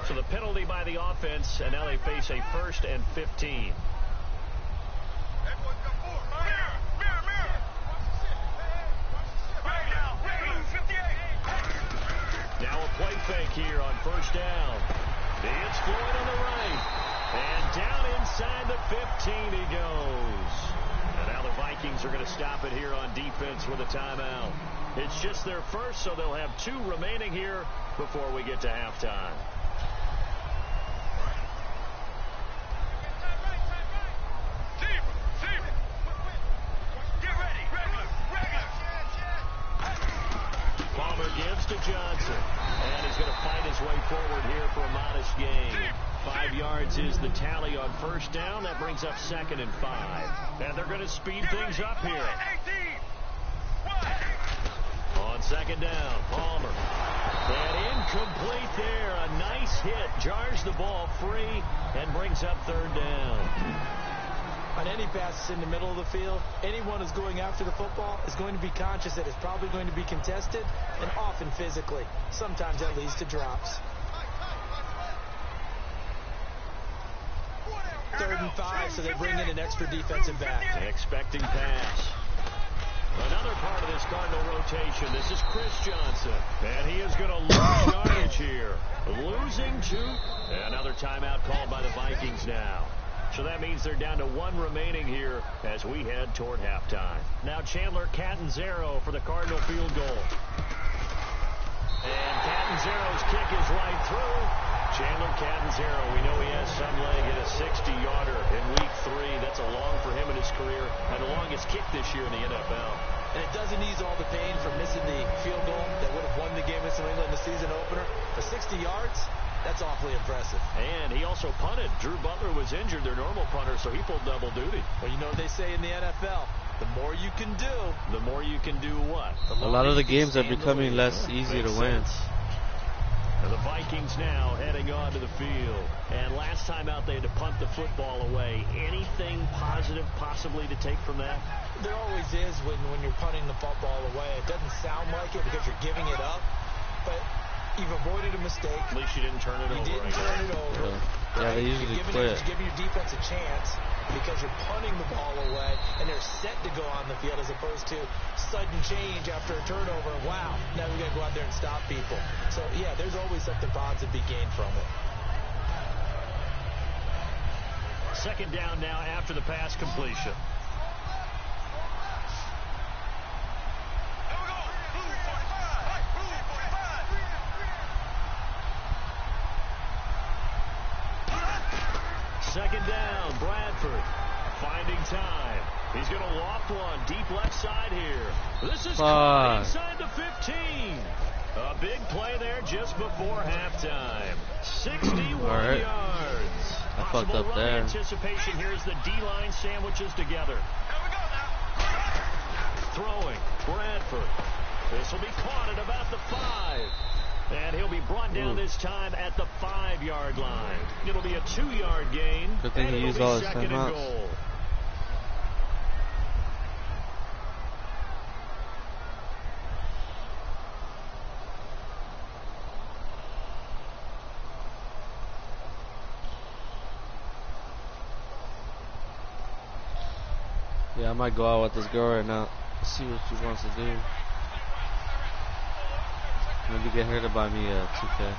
So the penalty by the offense, and now they face a 1st and 15. Now a play fake here on 1st down. It's Floyd on the right. And down inside the 15 he goes. And now the Vikings are going to stop it here on defense with a timeout. It's just their first, so they'll have 2 remaining here before we get to halftime. Palmer gives to Johnson. And he's going to fight his way forward here for a modest gain. 5 yards is the tally on 1st down. That brings up 2nd and 5. And they're going to speed things up here. On 2nd down, Palmer. And incomplete there. A nice hit. Jars the ball free and brings up 3rd down. On any passes in the middle of the field, anyone who's going after the football is going to be conscious that it's probably going to be contested, and often physically. Sometimes that leads to drops. 3rd and 5, so they bring in an extra defensive back. Expecting pass. Another part of this Cardinal rotation. This is Chris Johnson. And he is going to lose yardage here. Losing 2. Another timeout called by the Vikings now. So that means they're down to 1 remaining here as we head toward halftime. Now Chandler Catanzaro for the Cardinal field goal. And Catanzaro's kick is right through. Chandler Catanzaro, we know he has some leg at a 60-yarder in week 3. That's a long for him in his career and the longest kick this year in the NFL. And it doesn't ease all the pain from missing the field goal that would have won the game in New England in the season opener. But 60 yards, that's awfully impressive. And he also punted. Drew Butler was injured, their normal punter, so he pulled double duty. Well, you know what they say in the NFL. The more you can do. The more you can do what? A lot of the games are becoming less easy to win. And the Vikings now heading on to the field. And last time out, they had to punt the football away. Anything positive possibly to take from that? There always is when you're punting the football away. It doesn't sound like it because you're giving it up. But you've avoided a mistake. At least you didn't turn it over. You didn't turn it over. Yeah, they usually quit. You're giving your defense a chance because you're punting the ball away, and they're set to go on the field as opposed to sudden change after a turnover. Wow, now we got to go out there and stop people. So, yeah, there's always something positive to be gained from it. 2nd down now after the pass completion. Second down, Bradford finding time. He's going to loft one deep left side here. This is caught inside the 15. A big play there just before halftime. 61 yards. I fucked up there. Anticipation here as the D-line sandwiches together. Throwing, Bradford. This will be caught at about the 5. And he'll be brought down this time at the 5-yard line. It'll be a 2-yard gain. Good thing he used all his timeouts. Yeah, I might go out with this girl right now. See what she wants to do. Maybe get her to buy me a 2K.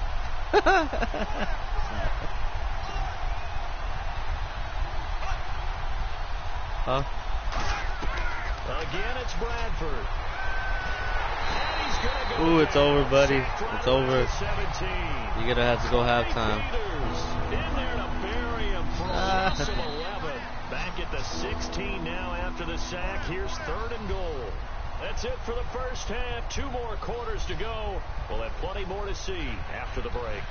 Huh? Again, it's Bradford. Ooh, it's over, buddy. It's over. You're gonna have to go halftime. In there to bury him for a loss of 11. Back at the 16 now after the sack. Here's 3rd and goal. That's it for the first half. 2 more quarters to go. We'll have plenty more to see after the break.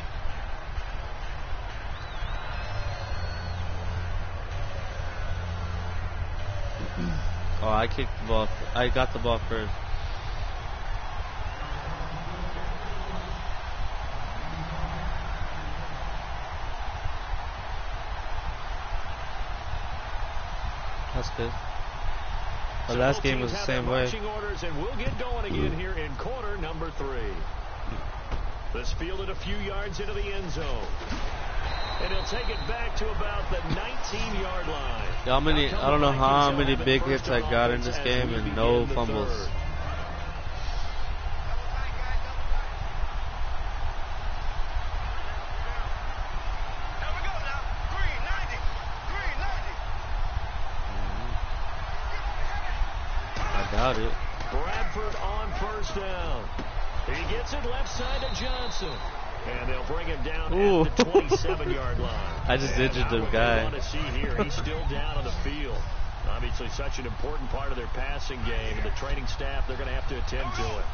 Oh, I kicked the ball. I got the ball first. That's good. The last game was the same way. Orders, and we'll get going again here in quarter number 3. This fielded a few yards into the end zone. And he'll take it back to about the 19-yard line. I don't know how many big hits I got in this game and no fumbles. I got it. Bradford on first down. He gets it left side to Johnson. And they'll bring him down at the 27-yard line. I just injured the guy. Want to see here, he's still down on the field. Obviously, such an important part of their passing game. And the training staff, they're going to have to attend to it.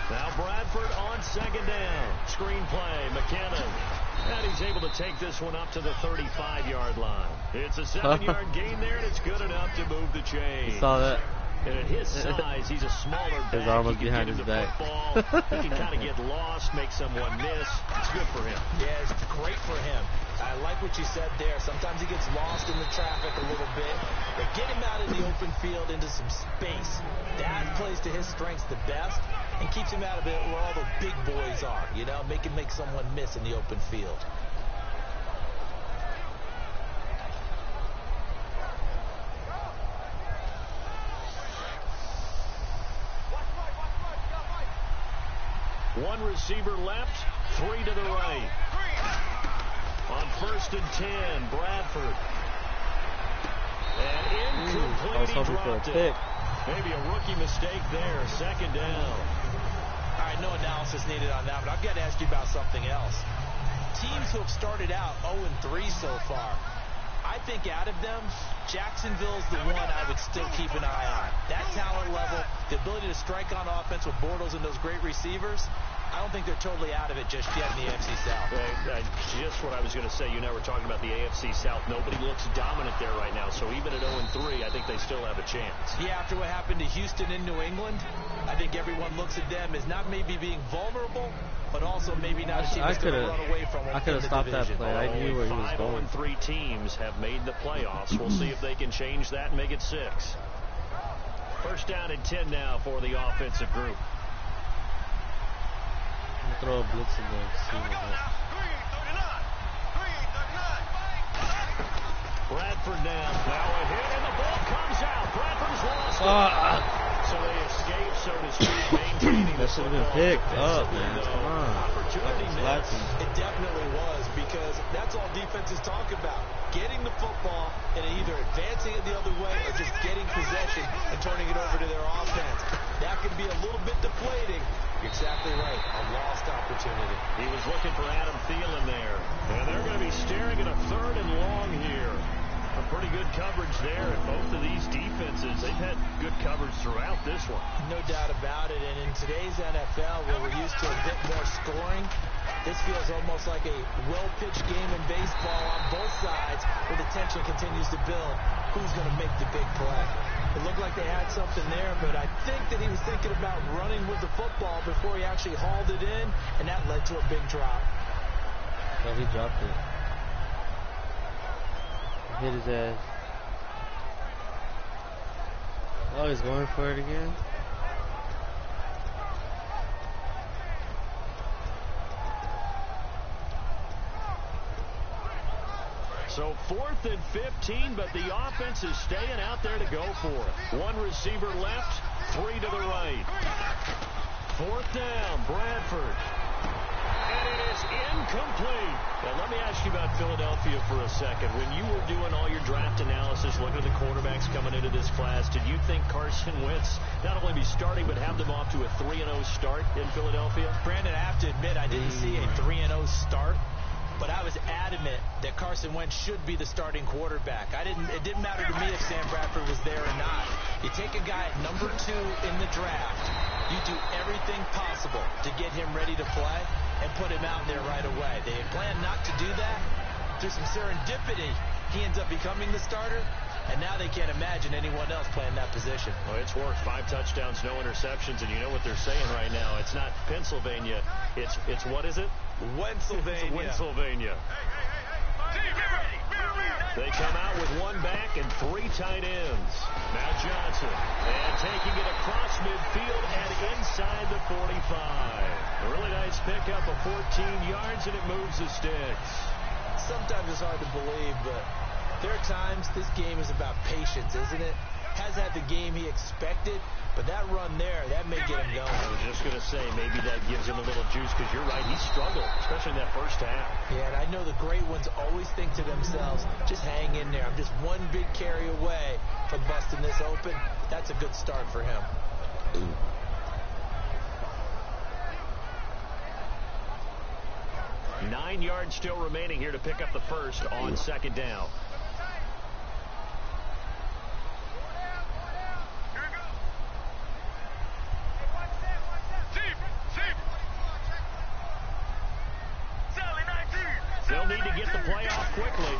Now Bradford on second down. Screen play, McKinnon. And he's able to take this one up to the 35-yard line. It's a 7-yard gain there, and it's good enough to move the chain. You saw that? And at his size, he's a smaller back. His arm was behind his back. He can kind of get lost, make someone miss. It's good for him. Yeah, it's great for him. I like what you said there. Sometimes he gets lost in the traffic a little bit. But get him out in the open field into some space. That plays to his strengths the best and keeps him out of it where all the big boys are. You know, make someone miss in the open field. One receiver left, 3 to the right. On 1st and 10, Bradford. And incomplete, he dropped it. Maybe a rookie mistake there, 2nd down. All right, no analysis needed on that, but I've got to ask you about something else. Teams who have started out 0-3 so far, I think out of them, Jacksonville's the one I would still keep an eye on. That talent level, the ability to strike on offense with Bortles and those great receivers, I don't think they're totally out of it just yet in the AFC South. Just what I was going to say. You know, we're talking about the AFC South. Nobody looks dominant there right now. So even at 0-3, I think they still have a chance. Yeah, after what happened to Houston in New England, I think everyone looks at them as not maybe being vulnerable, but also maybe not a team that's going to run away from them. I could have stopped that play. I knew where he was going. 5 0-3 teams have made the playoffs. We'll see if they can change that and make it 6. First down and 10 now for the offensive group. Throw a blitz in there. Bradford down. Now a hit and the ball comes out. Bradford's lost it. So they escape, so to speak, maintaining that should have been picked up, man. Come on. Opportunity missed. It definitely was, because that's all defenses talk about. Getting the football and either advancing it the other way or just getting possession and turning it over to their offense. That can be a little bit deflating. You're exactly right. A lost opportunity. He was looking for Adam Thielen there. And they're going to be staring at a 3rd and long here. A pretty good coverage there, and both of these defenses, they've had good coverage throughout this one. No doubt about it, and in today's NFL, where we're used to a bit more scoring, this feels almost like a well-pitched game in baseball on both sides, where the tension continues to build. Who's going to make the big play? It looked like they had something there, but I think that he was thinking about running with the football before he actually hauled it in, and that led to a big drop. Oh, he dropped it. Hit his ass. Oh, he's going for it again. So 4th and 15, but the offense is staying out there to go for it. One receiver left, 3 to the right. 4th down, Bradford. And it is incomplete. Now, let me ask you about Philadelphia for a second. When you were doing all your draft analysis, looking at the quarterbacks coming into this class, did you think Carson Wentz not only be starting, but have them off to a 3-0 start in Philadelphia? Brandon, I have to admit, I didn't see a 3-0 start, but I was adamant that Carson Wentz should be the starting quarterback. It didn't matter to me if Sam Bradford was there or not. You take a guy at number 2 in the draft, you do everything possible to get him ready to play and put him out there right away. They had planned not to do that. Through some serendipity, he ends up becoming the starter, and now they can't imagine anyone else playing that position. Well, it's worked. 5 touchdowns, no interceptions, and you know what they're saying right now. It's not Pennsylvania. It's what is it? Wentzylvania. Wentzylvania. They come out with one back and 3 tight ends. Now Johnson. And taking it across midfield and inside the 45. A really nice pickup of 14 yards, and it moves the sticks. Sometimes it's hard to believe, but there are times this game is about patience, isn't it? Hasn't had the game he expected, but that run there, that may get him going. I was just going to say, maybe that gives him a little juice, because you're right, he struggled, especially in that first half. Yeah, and I know the great ones always think to themselves, just hang in there. I'm just one big carry away from busting this open. That's a good start for him. 9 yards still remaining here to pick up the first on second down. They'll need to get the play off quickly.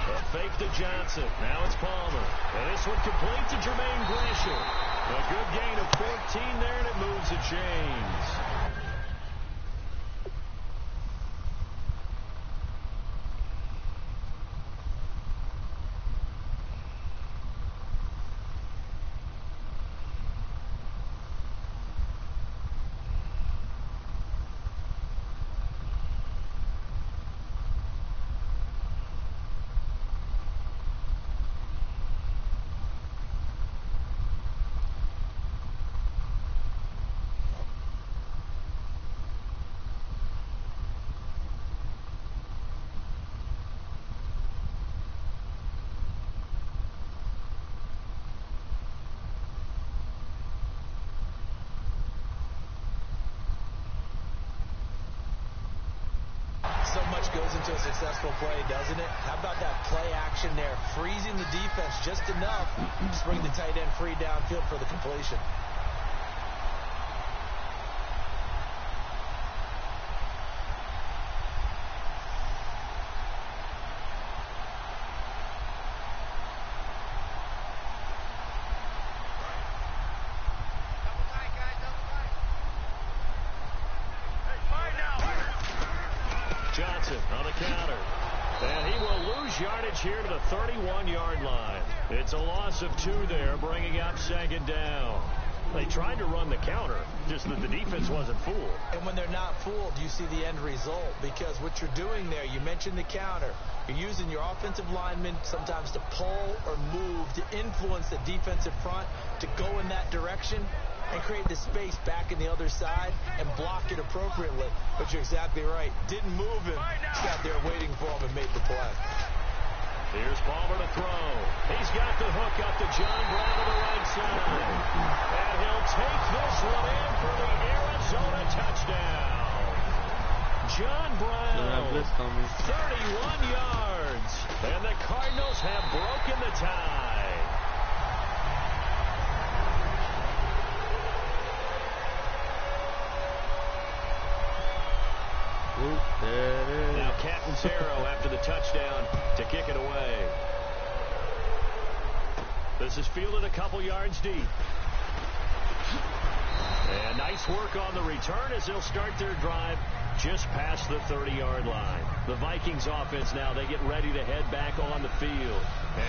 A fake to Johnson. Now it's Palmer. And this one complete to Jermaine Gresham. A good gain of 14 there, and it moves the chains. So much goes into a successful play, doesn't it? How about that play action there, freezing the defense just enough to bring the tight end free downfield for the completion. Johnson on the counter. And he will lose yardage here to the 31-yard line. It's a loss of 2 there, bringing up second down. They tried to run the counter, just that the defense wasn't fooled. And when they're not fooled, you see the end result. Because what you're doing there, you mentioned the counter. You're using your offensive linemen sometimes to pull or move to influence the defensive front to go in that direction and create the space back in the other side and block it appropriately. But you're exactly right. Didn't move him. Sat there waiting for him and made the play. Here's Palmer to throw. He's got the hook up to John Brown to the right side. And he'll take this one in for the Arizona touchdown. John Brown, 31 yards. And the Cardinals have broken the tie. Now Catanzaro after the touchdown to kick it away. This is fielded a couple yards deep. And nice work on the return as they'll start their drive just past the 30-yard line. The Vikings offense now, they get ready to head back on the field.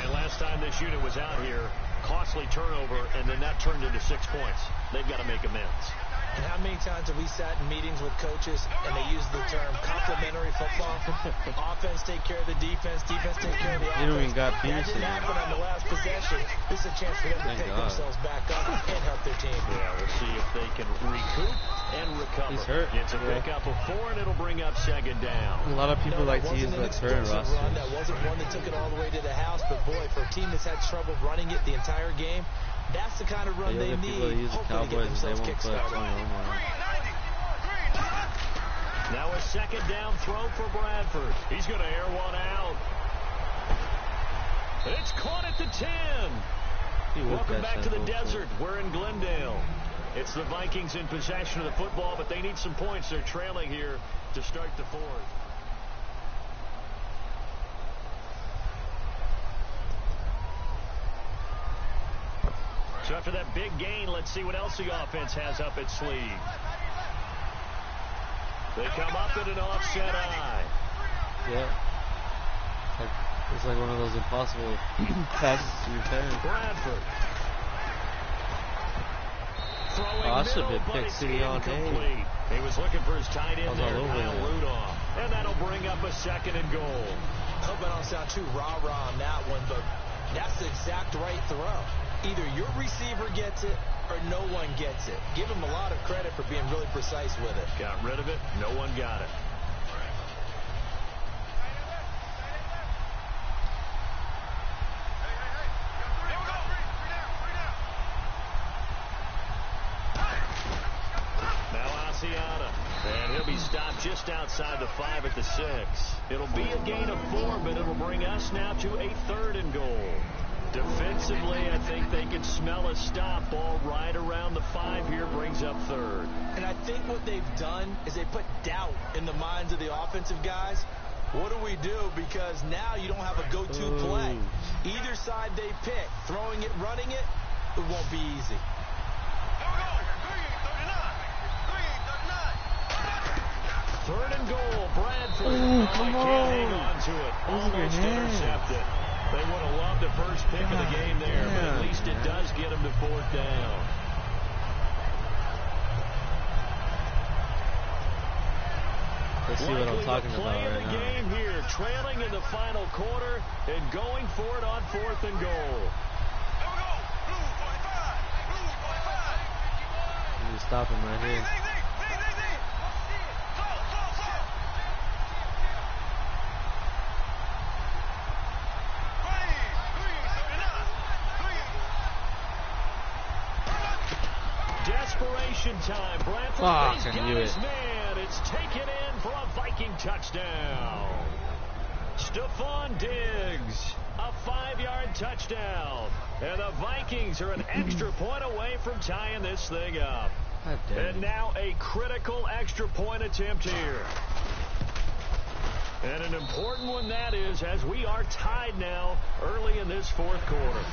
And last time this unit was out here, costly turnover, and then that turned into 6 points. They've got to make amends. And how many times have we sat in meetings with coaches and they use the term complementary football? Offense take care of the defense, defense take care of the offense. You don't even got that didn't happen on the last possession. This is a chance for them to pick themselves back up and help their team. Yeah, we'll see if they can recoup and recover. He's hurt. It's a pickup of 4, and it'll bring up second down. A lot of people like to use that turn roster. That wasn't one that took it all the way to the house, but boy, for a team that's had trouble running it the entire game, that's the kind of run they need. Hopefully to get themselves kick-started. Now a second down throw for Bradford. He's going to air one out. It's caught at the 10. Welcome back to the desert. We're in Glendale. It's the Vikings in possession of the football, but they need some points. They're trailing here to start the fourth. So after that big gain, let's see what else the offense has up its sleeve. They come up in an offset eye. Yeah. It's like one of those impossible passes to return. Bradford. Throwing I should have middle, been but pick it's city all day. incomplete. He was looking for his tight end there, all over Kyle it. Rudolph. And that'll bring up a second and goal. I hope I don't sound too rah-rah on that one, but that's the exact right throw. Either your receiver gets it or no one gets it. Give him a lot of credit for being really precise with it. Got rid of it. No one got it. And he'll be stopped just outside the 5 at the 6. It'll be a gain of 4, but it'll bring us now to a 3rd and goal. Defensively, I think they can smell a stop. Ball right around the 5 here brings up 3rd. And I think what they've done is they put doubt in the minds of the offensive guys. What do we do? Because now you don't have a go-to play. Either side they pick, throwing it, running it, it won't be easy. Third and goal, Bradford. Come on. Can't hang on to it. Almost intercepted. They would have loved the first pick of the game there, but at least it does get them to 4th down. Let's see what I'm talking about Play of right the now. game here, trailing in the final quarter and going for it on 4th and goal. You stop him right here. Desperation time. Bradford has got his man. It's taken in for a Viking touchdown. Stephon Diggs, a 5-yard touchdown. And the Vikings are an extra point away from tying this thing up. And now a critical extra point attempt here. And an important one that is, as we are tied now early in this 4th quarter.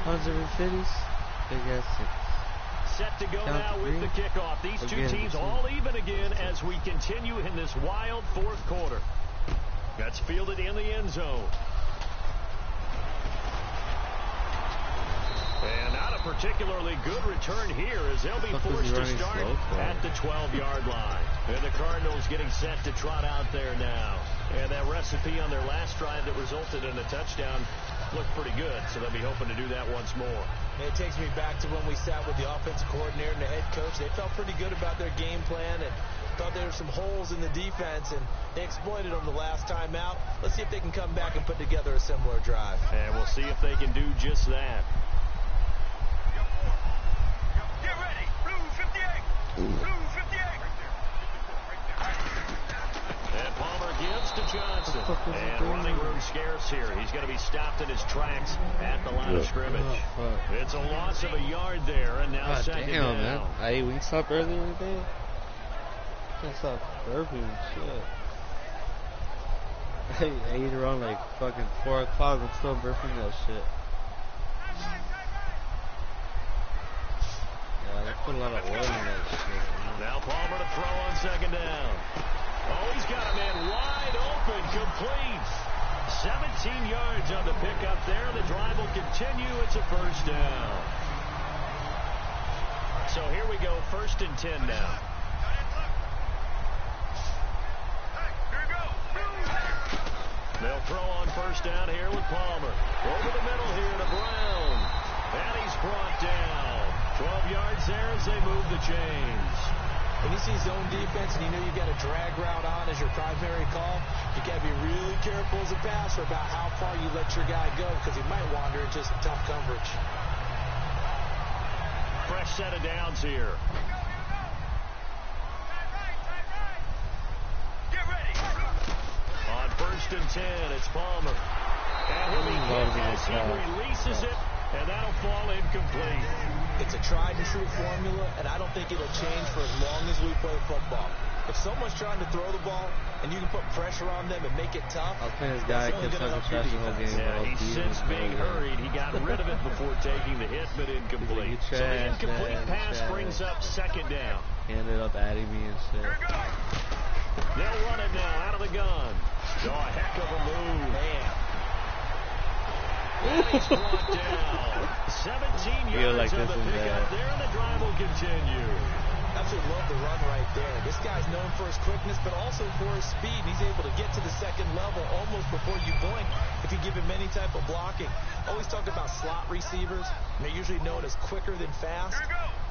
Big ass 6. Set to go now with the kickoff. These two teams all even again as we continue in this wild 4th quarter. That's fielded in the end zone. And not a particularly good return here as they'll be forced to start at the 12-yard line. And the Cardinals getting set to trot out there now. And that recipe on their last drive that resulted in a touchdown looked pretty good, so they'll be hoping to do that once more. It takes me back to when we sat with the offensive coordinator and the head coach. They felt pretty good about their game plan and thought there were some holes in the defense, and they exploited them the last time out. Let's see if they can come back and put together a similar drive. And we'll see if they can do just that. Get ready. Blue 58. Blue 58. And Palmer gives to Johnson. And running room scarce here. He's going to be stopped in his tracks at the line of scrimmage. It's a loss of a yard there, and now second down. Man. I ate Wingstop earlier today. Can't stop burping and shit. I ate around like fucking 4 o'clock. I'm still burping that shit. Yeah, they put a lot of oil in that shit. Now Palmer to throw on second down. Oh, he's got a man wide open, complete. 17 yards on the pickup there. The drive will continue. It's a first down. So here we go, 1st and 10 now. They'll throw on first down here with Palmer. Over the middle here to Brown. And he's brought down. 12 yards there as they move the chains. When you see zone defense and you know you've got a drag route on as your primary call, you got to be really careful as a passer about how far you let your guy go because he might wander into some tough coverage. Fresh set of downs here. Get ready. On 1st and 10, it's Palmer. And he'll be hit as he releases it, and that'll fall incomplete. It's a tried-and-true formula, and I don't think it'll change for as long as we play football. If someone's trying to throw the ball, and you can put pressure on them and make it tough, I think this guy can suck a trash the whole game. Yeah, he since being hurried. He got rid of it before taking the hit, but incomplete. So the incomplete pass brings brings up second down. He ended up adding me and shit. They'll run it now out of the gun. Oh, a heck of a move. Man. And he's brought down. 17 yards like on this the is pickup bad. there, and the drive will continue. Absolutely love the run right there. This guy's known for his quickness, but also for his speed. He's able to get to the second level almost before you blink if you give him any type of blocking. Always talk about slot receivers, and they're usually known as quicker than fast.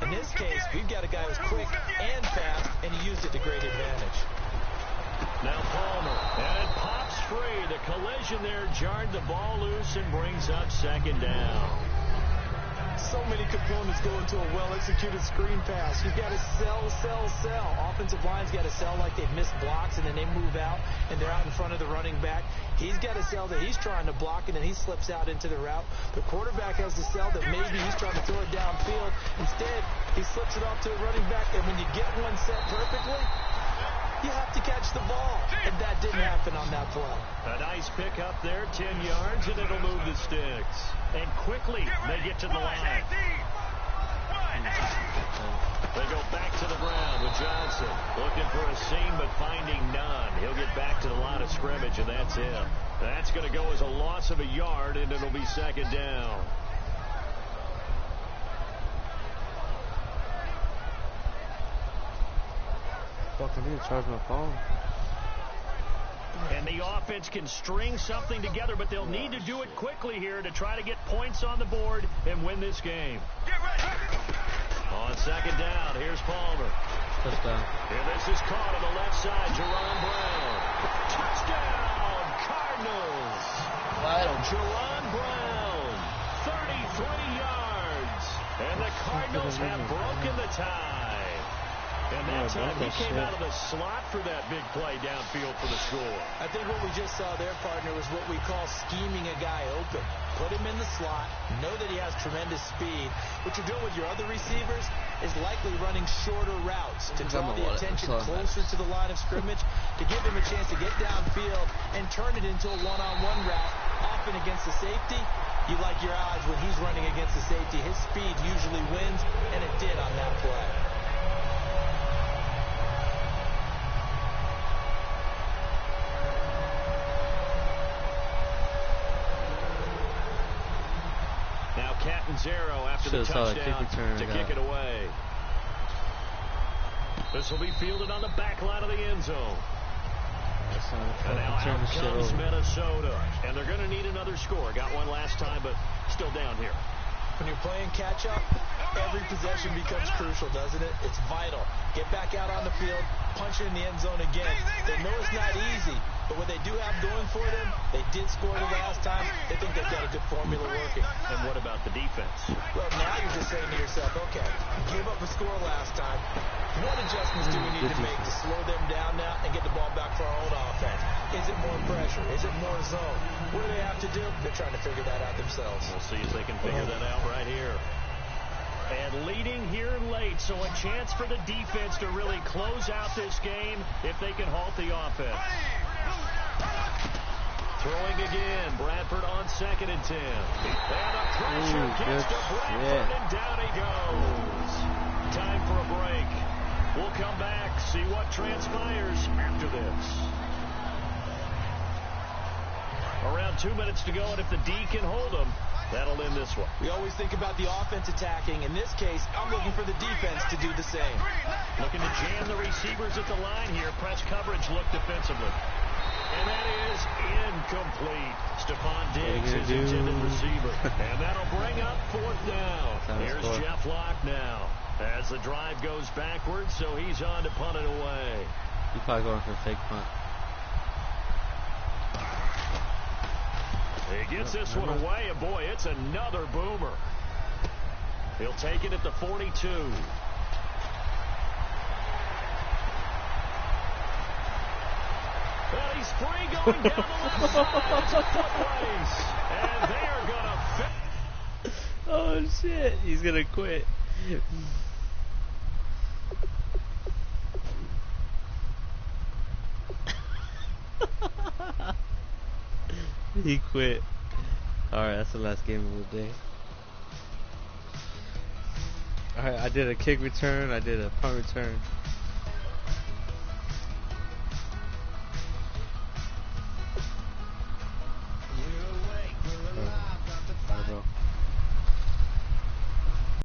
In this case, we've got a guy who's quick and fast, and he used it to great advantage. Now Palmer, and it pops free. The collision there jarred the ball loose and brings up second down. So many components go into a well-executed screen pass. You've got to sell. Offensive line's got to sell like they've missed blocks, and then they move out, and they're out in front of the running back. He's got to sell that he's trying to block, and then he slips out into the route. The quarterback has to sell that maybe he's trying to throw it downfield. Instead, he slips it off to the running back, and when you get one set perfectly, you have to catch the ball, and that didn't happen on that play. A nice pick up there, 10 yards, and it'll move the sticks. And quickly, they get to the line. They go back to the ground with Johnson. Looking for a seam, but finding none. He'll get back to the line of scrimmage, and that's it. That's going to go as a loss of a yard, and it'll be second down. Fuck, I need to charge my phone. And the offense can string something together, but they'll need to do it quickly here to try to get points on the board and win this game. On second down, here's Palmer. Touchdown. And this is caught on the left side, Jerron Brown. Touchdown, Cardinals. Jerron Brown, 33 yards. And the Cardinals have broken the tie. And that time he came out of the slot for that big play downfield for the score. I think what we just saw there, partner, was what we call scheming a guy open. Put him in the slot, know that he has tremendous speed. What you're doing with your other receivers is likely running shorter routes to draw the attention closer to the line of scrimmage, to give him a chance to get downfield and turn it into a one-on-one route, often against the safety. You like your odds when he's running against the safety. His speed usually wins, and it did on that play. Catanzaro after the touchdown to kick it away. This will be fielded on the back line of the end zone. And now out comes Minnesota. And they're going to need another score. Got one last time, but still down here. When you're playing catch-up, every possession becomes crucial, doesn't it? It's vital. Get back out on the field, punch it in the end zone again. They know it's not easy, but what they do have going for them, they did score the last time. They think they've got a good formula working. And what about the defense? Well, now you're just saying to yourself, okay, gave up a score last time. What adjustments do we need to make to slow them down now and get the ball back for our own offense? Is it more pressure? Is it more zone? What do they have to do? They're trying to figure that out themselves. We'll see if they can figure that out right here. And leading here late, so a chance for the defense to really close out this game if they can halt the offense. Throwing again, Bradford on 2nd and 10. And a pressure gets to Bradford, and down he goes. Time for a break. We'll come back, see what transpires after this. Around 2 minutes to go, and if the D can hold them, that'll end this one. We always think about the offense attacking. In this case, I'm looking for the defense to do the same. Looking to jam the receivers at the line here. Press coverage look defensively. And that is incomplete. Stephon Diggs is intended receiver. And that'll bring up 4th down. Here's Jeff Locke now. As the drive goes backwards, so he's on to punt it away. He's probably going for a fake punt. He gets this one away, and boy, it's another boomer. He'll take it at the 42. Well, he's free going down the left side. It's a foot race. And they are going to Oh, shit. He's going to quit. He quit. Alright, that's the last game of the day. I did a kick return. I did a punt return.